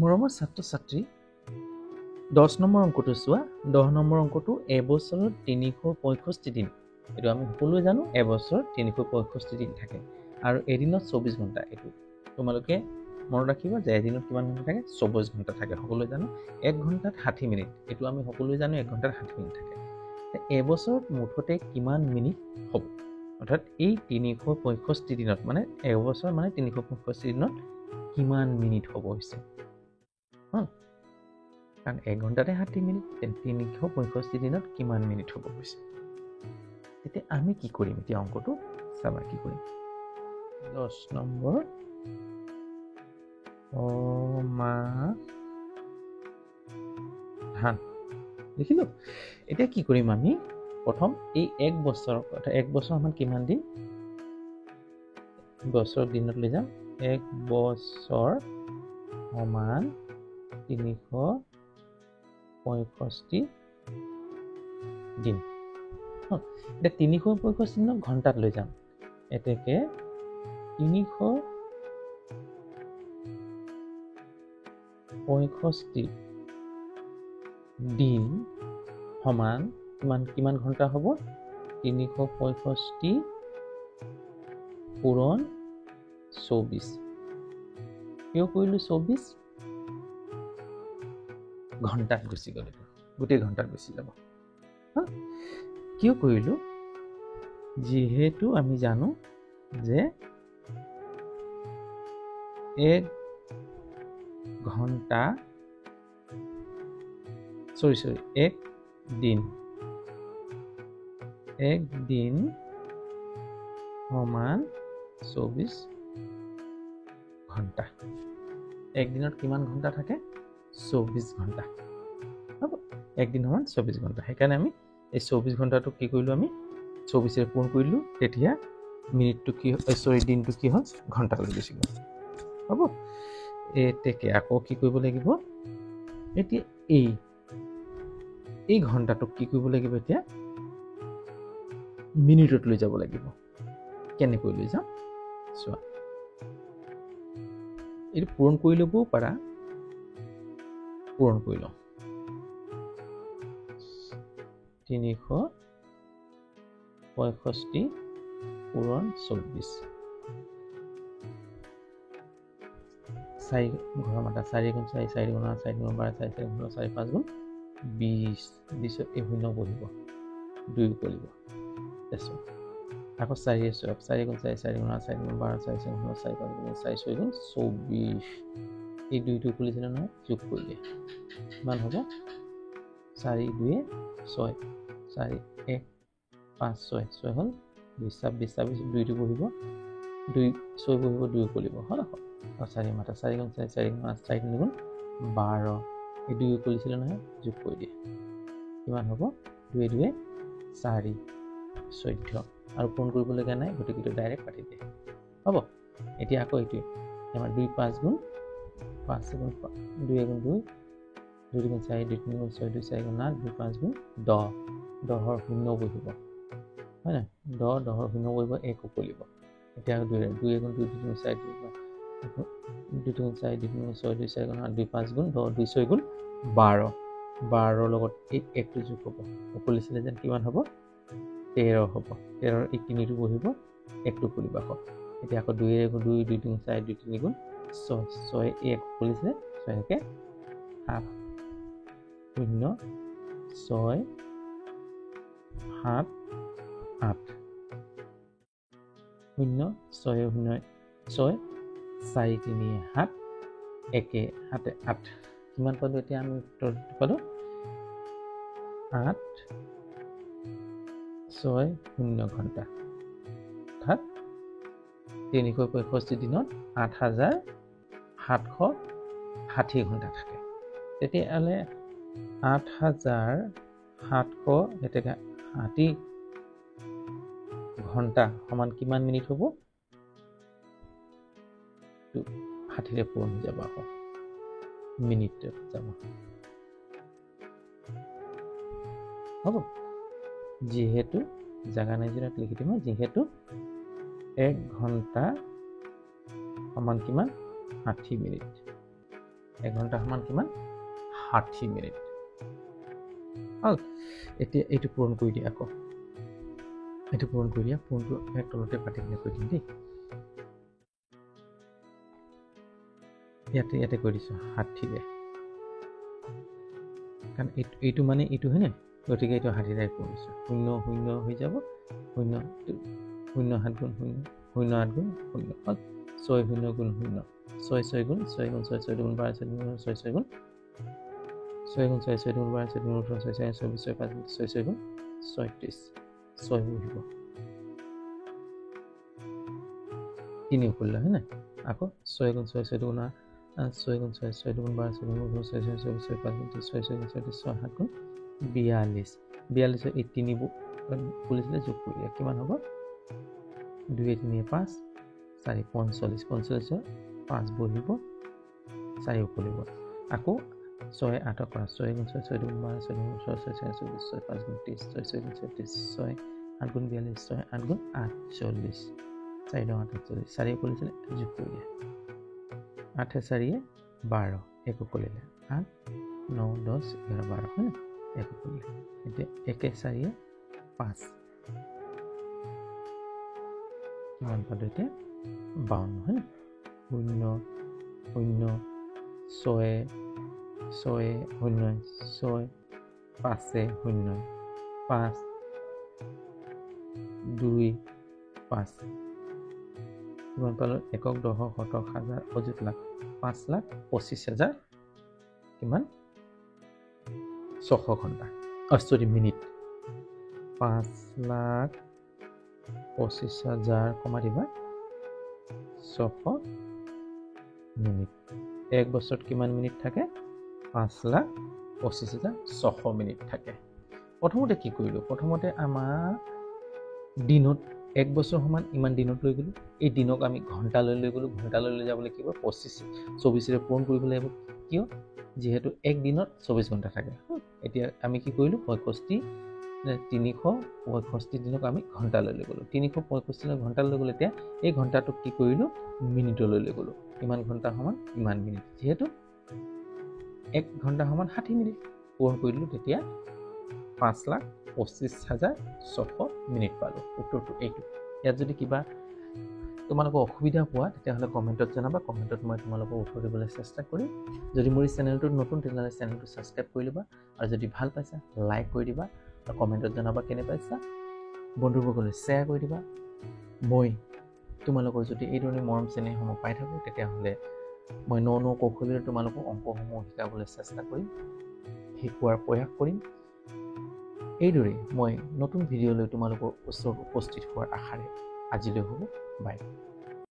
মৰমৰ ছাত্ৰ-ছাত্ৰী 10 নম্বৰ অংকটো চোৱা 10 নম্বৰ অংকটো এবছৰত 365 দিন এইটো আমি সকলোৱে জানো এবছৰত 365 দিন থাকে আৰু এদিনত 24 ঘণ্টা এইটো তোমালোকে মনত ৰাখিবা যে এদিনত কিমান ঘণ্টা থাকে 24 ঘণ্টা থাকে সকলোৱে জানো 1 ঘণ্টাত 60 মিনিট এইটো আমি সকলোৱে জানো 1 ঘণ্টাত 60 মিনিট থাকে এবছৰত মুঠতে কিমান মিনিট হ'ব অৰ্থাৎ এই 365 দিনত মানে এবছৰ মানে 365 দিনত কিমান মিনিট হ'ব হৈছে কাৰণ 1 ঘণ্টাতে 60 মিনিট 365 দিনত কিমান মিনিট হ'ব কৈছে তেতিয়া আমি কি কৰিম এতিয়া অংকটো চাবা কি কৰিম 10 নম্বৰ সমাধান লিখিলো এতিয়া কি কৰিম আমি প্ৰথম এই 1 বছৰ অৰ্থাৎ 1 বছৰ আমাৰ কিমান দিন বছৰ দিনত লৈ যাম 1 বছৰ সমান 365 দিন এতিয়া 365 দিনক ঘণ্টাত লৈ যাম এতেকে 365 দিন সমান কিমান ঘণ্টা হ'ব 365 পূৰণ 24 কিয় কৰিলো 24 ঘণ্টাত গুচি গ'ল গোটেই ঘণ্টাত গুচি যাব কিয় কৰিলো যিহেতু আমি জানো যে 1 ঘণ্টা 1 দিন সমান 24 ঘণ্টা 1 দিনত কিমান ঘণ্টা থাকে 24 ঘণ্টা হ'ব 1 দিন সমান 24 ঘণ্টা সেইকাৰণে আমি এই 24 ঘণ্টাটো কি কৰিলো আমি 24 পূৰণ কৰিলো তেতিয়া মিনিটটো কি দিনটো কি হ'ল ঘণ্টা লৈ গুচি গ'ল হ'ব এতেকে আকৌ কি কৰিব লাগিব এতিয়া এই ঘণ্টাটোক কি কৰিব লাগিব এতিয়া মিনিটত লৈ যাব লাগিব কেনেকৈ লৈ যাম চোৱা এইটো পূৰণ কৰি ল'বও পাৰা পূৰণ কৰি লওঁ 365 পূৰণ 24 4 ঘৰৰ মাতা 4 গুণ 4 4 গুণ 8 4 গুণ 12 4 4 গুণ 4 5 গুণ 20 20 এই শূন্য বহিব 2 কৰিব তাৰপিছত আকৌ 4 4 গুণ 4 4 গুণ 8 4 গুণ 12 4 4 গুণ 4 5 গুণ 4 6 গুণ 24 এই 2টো খুলিছিলে নহয় যোগ কৰি দিয়ে কিমান হ'ব 4 2 6 4 1 5 6 6 হ'ল 26 26 2টো বহিব 2 6 বহিব 2 কৰিব হ'ল আকৌ 4 মাতা 4 গুণ 4 4 গুণ 8 4 গুণ 12 এই 2 খুলিছিলে নহয় যোগ কৰি দিয়ে কিমান হ'ব 2 2 4 14 আৰু পূৰণ কৰিবলগীয়া নাই গতিকে ডাইৰেক্ট কাটি দিয়ে হ'ব এতিয়া আকৌ এইটোৱে আমাৰ 2 5 গুণ 5 গুণ 2 গুণ 2 2 গুণ 4 2 3 গুণ 6 2 4 গুণ 8 2 5 গুণ 10 10ৰ শূন্য বহিব হয় না 10ৰ শূন্য বহিব 1 উকলিব এতিয়া 2 গুণ 2 3 গুণ 4 2 গুণ 4 2 গুণ 6 2 4 গুণ 8 2 5 গুণ 10 2 6 গুণ 12 12ৰ লগত এই 1টো যোগ হ'ব উকলিছিলে যেন কিমান হ'ব 13 হ'ব 13ৰ এই 3টো বহিব 1টো খুলিব আকৌ এতিয়া আকৌ 2 গুণ 2 2 গুণ 4 2 3 গুণ 6 6 1 খুলিছিলে 6 কে 7 0 6 7 8 0 6 0 6 4 3 7 1 7 8 কিমান পালো এতিয়া আমি উত্তৰ পালো 8 6 0 ঘণ্টা অৰ্থাৎ 365 দিনত 8760 ঘণ্টা থাকে তেতিয়াহ'লে 8760 ঘণ্টা সমান কিমান মিনিট হ'ব 60ৰে পূৰণ হৈ যাব আকৌ মিনিটত যাব হ'ব যিহেতু জাগা নাই যেন লিখি দিম যিহেতু 1 ঘণ্টা সমান কিমান 60 মিনিট 1 ঘণ্টা সমান কিমান 60 মিনিট হ'ল এতিয়া এইটো পূৰণ কৰি দিয়া আকৌ এইটো পূৰণ কৰি দিয়া পূৰণটো এক তলতে পাতি কিনে কৈ দিম দেই ইয়াতে কৈ দিছোঁ 60 দে কাৰণ এইটো মানে এইটো হয়নে গতিকে এইটো 60 টাই কৰিছোঁ 0 0 হৈ যাব 0 0 7 গুণ 0 0 8 গুণ 0 হ'ল 6 0 গুণ 0 6 6 গুণ 6 গুণ 6 6 গুণ 12 6 গুণ 6 6 গুণ 6 গুণ 6 6 গুণ 12 6 গুণ 6 6 24 6 5 6 6 গুণ 36 6 বহিব 3 উপৰিল হয়নে আকৌ 6 গুণ 6 6 গুণ 6 গুণ 6 6 গুণ 12 6 গুণ 6 6 24 6 5 6 6 গুণ 6 7 গুণ 42 42 এই 3 পুলিছিলে যোগ কৰি দিয়া কিমান হ'ব 2 3 5 4 45 45 5 বহিব 4 উপৰিব আকৌ 6 8 কৰা 6 গুণ 6 6 গুণ 12 6 গুণ 6 6 6 24 6 5 গুণ 30 6 6 গুণ 36 6 8 গুণ 42 6 8 গুণ 48 4 9 48 4 উপৰিছিলে যোগ কৰি দিয়া 8 4 12 1 উপৰিলে 8 9 10 11 12 হয় 1 উপৰিলে এতিয়া 1 4 5 কিমান পালো এতিয়া 52 হয় 0 0 6 6 0 6 5 0 5 2 5 কিমান পালো একক দশক শতক হাজাৰ অযুত লাখ 5,25,000 কিমান 600 ঘণ্টা সৰি মিনিট 5,25,000 কমা দিবা 600 মিনিট এক বছৰত কিমান মিনিট থাকে 5,25,600 মিনিট থাকে প্ৰথমতে কি কৰিলোঁ প্ৰথমতে আমাৰ দিনত এক বছৰ সমান ইমান দিনত লৈ গ'লোঁ এই দিনক আমি ঘণ্টালৈ লৈ গ'লোঁ ঘণ্টালৈ লৈ যাবলৈ কি হ'ব 24 পূৰণ কৰিব লাগিব কিয় যিহেতু এক দিনত 24 ঘণ্টা থাকে এতিয়া আমি কি কৰিলোঁ 365 দিনক আমি ঘণ্টালৈ লৈ গ'লোঁ 365 ঘণ্টালৈ গ'লোঁ এতিয়া এই ঘণ্টাটোক কি কৰিলোঁ মিনিটলৈ লৈ গ'লোঁ ইমান ঘণ্টা সমান ইমান মিনিট যিহেতু 1 ঘণ্টা সমান 60 মিনিট পূৰণ কৰি দিলোঁ তেতিয়া 5,25,600 মিনিট পালোঁ উত্তৰটো এইটো ইয়াত যদি কিবা তোমালোকৰ অসুবিধা পোৱা তেতিয়াহ'লে কমেণ্টত জনাবা কমেণ্টত মই তোমালোকক উত্তৰ দিবলৈ চেষ্টা কৰিম যদি মোৰ চেনেলটোত নতুন তেতিয়াহ'লে চেনেলটো ছাবস্ক্ৰাইব কৰি ল'বা আৰু যদি ভাল পাইছা লাইক কৰি দিবা আৰু কমেণ্টত জনাবা কেনে পাইছা বন্ধুবৰ্গলৈ শ্বেয়াৰ কৰি দিবা মই তোমালোকৰ যদি এই ধৰণে মৰম চেনেহসমূহ পাই থাকোঁ তেতিয়াহ'লে মই ন কৌশলেৰে তোমালোকক অংকসমূহ শিকাবলৈ চেষ্টা কৰিম শিকোৱাৰ প্ৰয়াস কৰিম এইদৰে মই নতুন ভিডিঅ'লৈ তোমালোকৰ ওচৰত উপস্থিত হোৱাৰ আশাৰে আজিলৈ হ'ব বাই